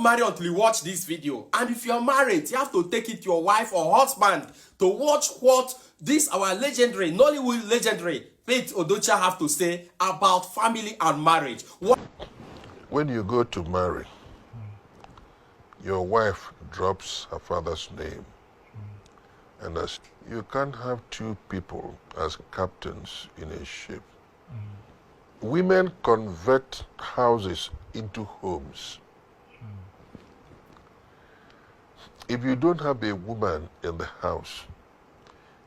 marry until you watch this video. And if you are married, you have to take it to your wife or husband to watch what this our legendary, Nollywood legendary, Faith Odocha have to say about family and marriage. When you go to marry, your wife drops her father's name. And as you can't have two people as captains in a ship. Women convert houses into homes. If you don't have a woman in the house,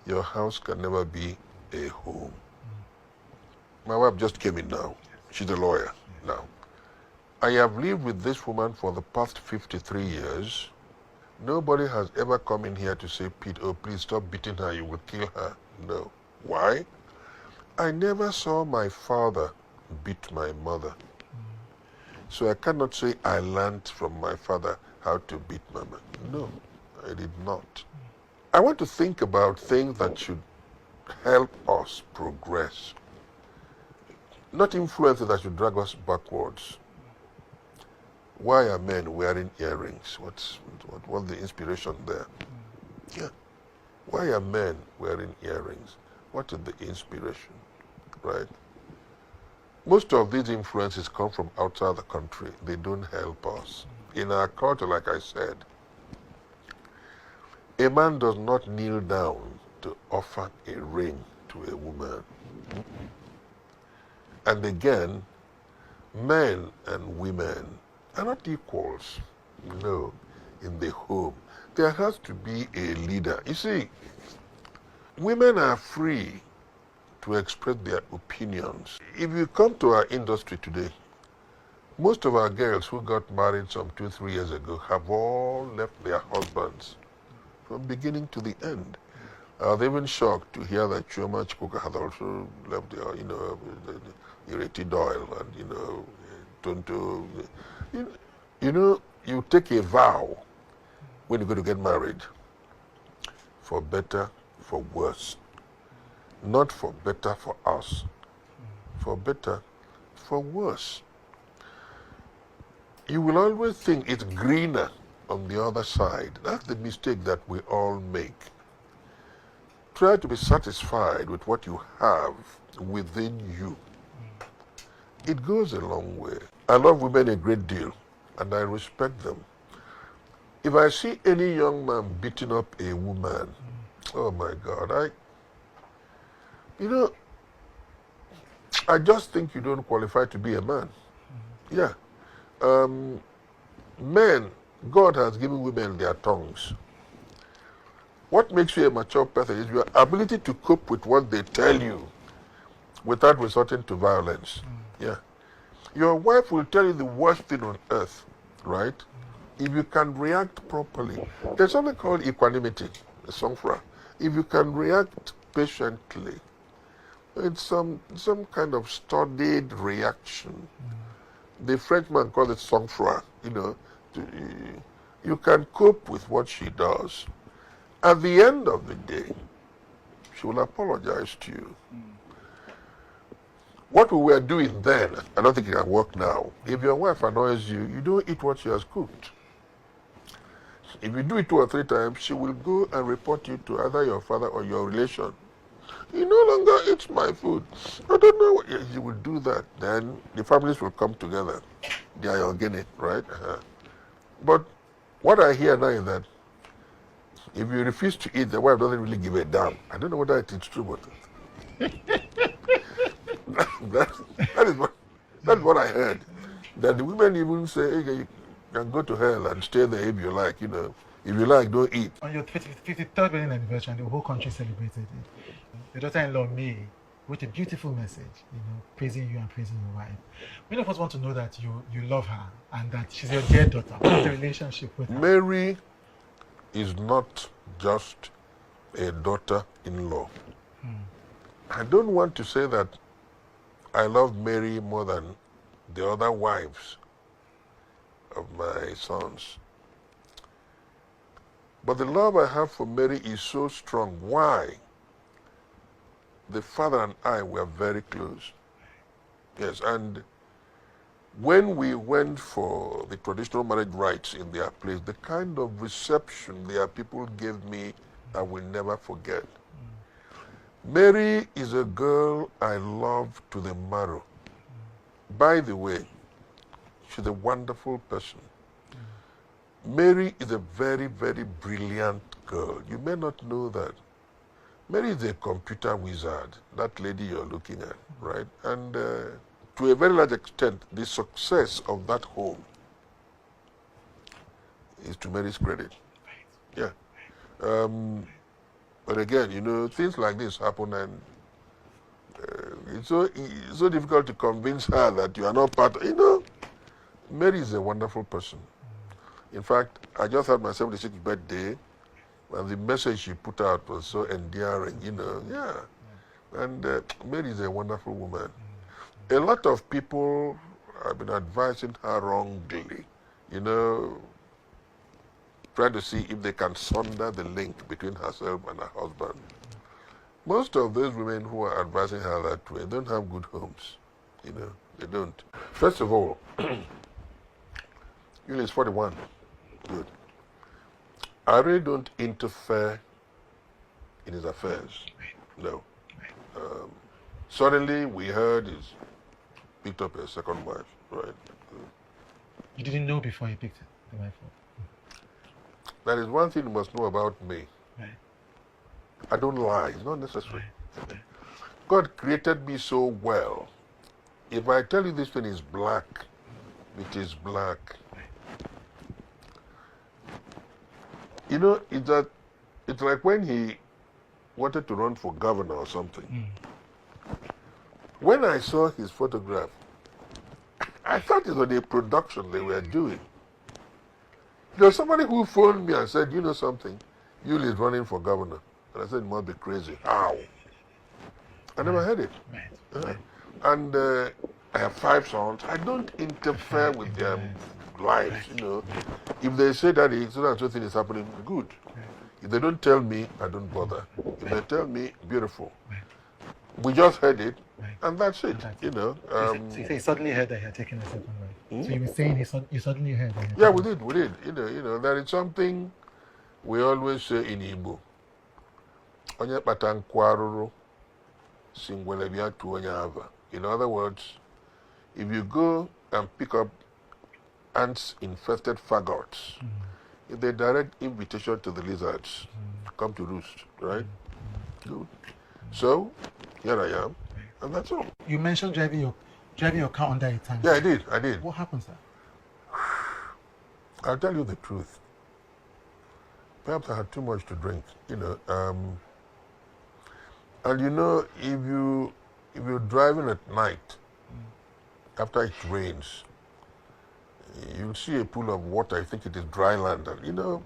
your house can never be a home. My wife just came in now. She's a lawyer now. I have lived with this woman for the past 53 years. Nobody has ever come in here to say, Pete, oh, please stop beating her, you will kill her. No. Why? I never saw my father beat my mother. So I cannot say I learned from my father how to beat my mother. No, I did not. I want to think about things that should help us progress, not influences that should drag us backwards. Why are men wearing earrings? What's the inspiration there? Yeah. Why are men wearing earrings? What is the inspiration, right? Most of these influences come from outside the country. They don't help us. In our culture, like I said, a man does not kneel down to offer a ring to a woman. And again, men and women are not equals. No, in the home. There has to be a leader. You see, women are free to express their opinions. If you come to our industry today, most of our girls who got married some 2-3 years ago have all left their husbands from beginning to the end. They're even shocked to hear that Chioma Chukwuka has also left their, Ireti Doyle and, Tonto. You take a vow when you're going to get married, for better, for worse. Not for better for us, for better, for worse. You will always think it's greener on the other side. That's the mistake that we all make. Try to be satisfied with what you have within you. It goes a long way. I love women a great deal, and I respect them. If I see any young man beating up a woman, oh my God, I just think you don't qualify to be a man. Yeah. Men, God has given women their tongues. What makes you a mature person is your ability to cope with what they tell you without resorting to violence. Yeah. Your wife will tell you the worst thing on earth, right? If you can react properly. There's something called equanimity, a song for her. If you can react patiently, it's some kind of studied reaction. The Frenchman calls it sang-froid. You can cope with what she does. At the end of the day, she will apologize to you. What we were doing then, I don't think it can work now. If your wife annoys you, you don't eat what she has cooked. If you do it 2 or 3 times, she will go and report you to either your father or your relation. He no longer eats my food. I don't know what. He will do that. Then the families will come together. They are organic, right? But what I hear now is that if you refuse to eat, the wife doesn't really give a damn. I don't know whether it is true, but that is what I heard. That the women even say, hey, you can go to hell and stay there if you like, If you like, don't eat. On your 53rd wedding anniversary, and the whole country celebrated it. Your daughter-in-law, May, wrote a beautiful message, praising you and praising your wife. Many of us want to know that you love her and that she's your dear daughter. What's the relationship with her? Mary is not just a daughter-in-law. I don't want to say that I love Mary more than the other wives of my sons. But the love I have for Mary is so strong. Why? The father and I were very close. Yes, and When we went for the traditional marriage rites in their place, the kind of reception their people gave me, I will never forget. Mary is a girl I love to the marrow. By the way, she's a wonderful person. Mary is a very, very brilliant girl. You may not know that. Mary is a computer wizard, that lady you're looking at, right? And to a very large extent, the success of that home is to Mary's credit. Yeah. But again, you know, things like this happen, and it's so difficult to convince her that you are not part of, you know. Mary is a wonderful person. In fact, I just had my 76th birthday, and the message she put out was so endearing, you know, yeah. And Mary is a wonderful woman. A lot of people have been advising her wrongly, you know, trying to see if they can sunder the link between herself and her husband. Most of those women who are advising her that way don't have good homes, you know, they don't. First of all, Yuli is 41, good. I really don't interfere in his affairs, no. Suddenly we heard he's picked up a second wife, right? You didn't know before you picked the wife up? That is one thing you must know about me. Right. I don't lie, it's not necessary. Right. God created me so well. If I tell you this thing is black, it is black. You know, it's like when he wanted to run for governor or something. When I saw his photograph, I thought it was a production they were doing. There was somebody who phoned me and said, you know something, Yuli is running for governor. And I said, you must be crazy. How? I never heard it. Right. And I have 5 sons. I don't interfere with their lives, you know. If they say that so and so thing is happening, good. If they don't tell me, I don't bother. If they tell me, beautiful. We just heard it, and that's it, you know. So you say you suddenly heard that he had taken a second wife. So you were saying you suddenly heard that he had yeah, we did. You know, there is something we always say in Igbo. Onye kpata nkwu arụrụ, si ngwele bịa tụọ onye ava. In other words, if you go and pick up ants-infested faggots, it's a direct invitation to the lizards to come to roost, right? Good. So, here I am, and that's all. You mentioned driving your car under a tank. Yeah, I did. What happened, sir? I'll tell you the truth. Perhaps I had too much to drink, you know. And you know, if you're driving at night, after it rains, you'll see a pool of water. I think it is dry land. And, you know,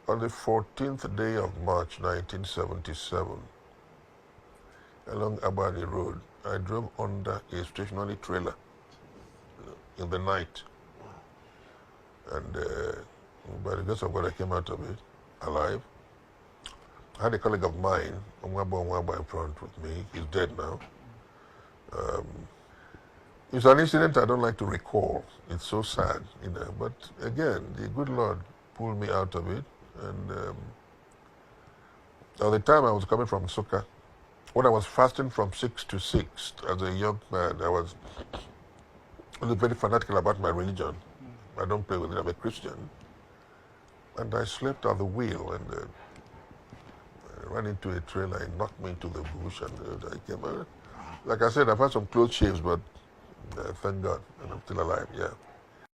on the 14th day of March, 1977, along Abadi Road, I drove under a stationary trailer, you know, in the night. And by the grace of God, I came out of it alive. I had a colleague of mine, Onwaba in front with me. He's dead now. It's an incident I don't like to recall. It's so sad, you know. But again, the good Lord pulled me out of it. And at the time I was coming from Nsukka, when I was fasting from 6 to 6 as a young man, I was very fanatical about my religion. I don't play with it. I'm a Christian. And I slept at the wheel, and I ran into a trailer and knocked me into the bush, and I came out. Like I said, I've had some close shaves, but thank God, and I'm still alive, yeah.